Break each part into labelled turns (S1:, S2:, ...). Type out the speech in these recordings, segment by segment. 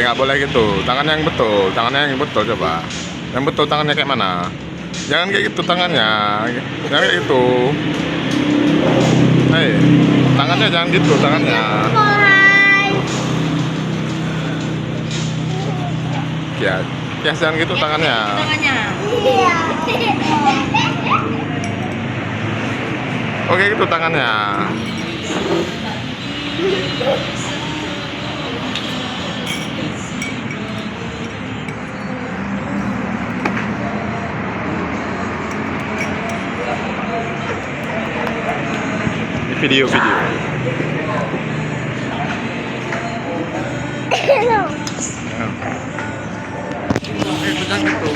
S1: nggak boleh gitu. Tangannya yang betul, coba. Yang betul tangannya kayak mana? Jangan kayak gitu tangannya. Jangan kayak gitu. Hei, tangannya jangan gitu tangannya. Ya, jangan gitu tangannya. Oke, gitu tangannya. Video. Jangan gitu.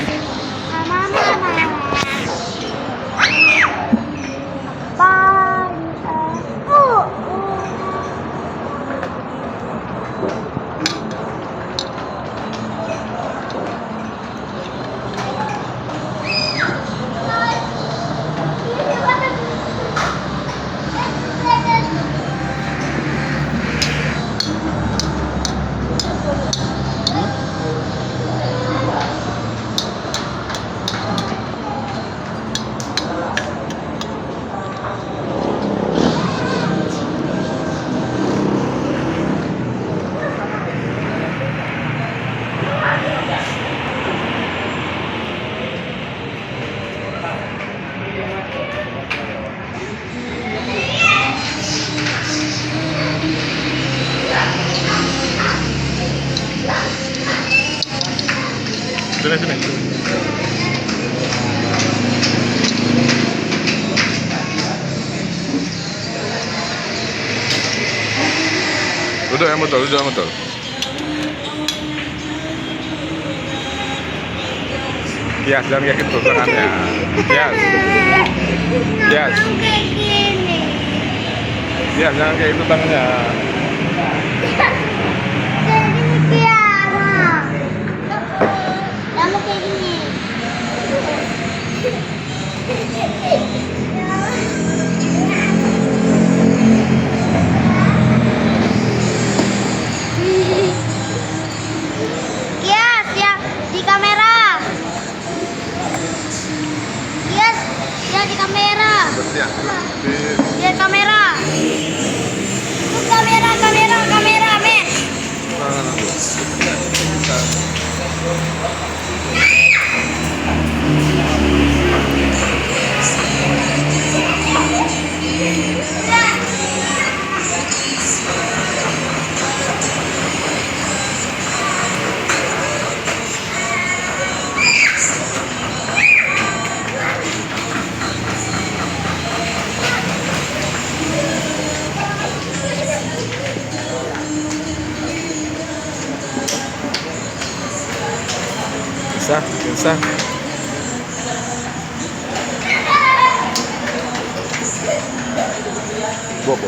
S1: Sini. Duduk yang betul. Yes, jangan kayak gitu tangannya. Yes, jangan kayak gitu tangannya.
S2: Yes, ya di kamera. Yes, ya di kamera. Lihat kamera. Kamera, men.
S1: Bisa. Bo.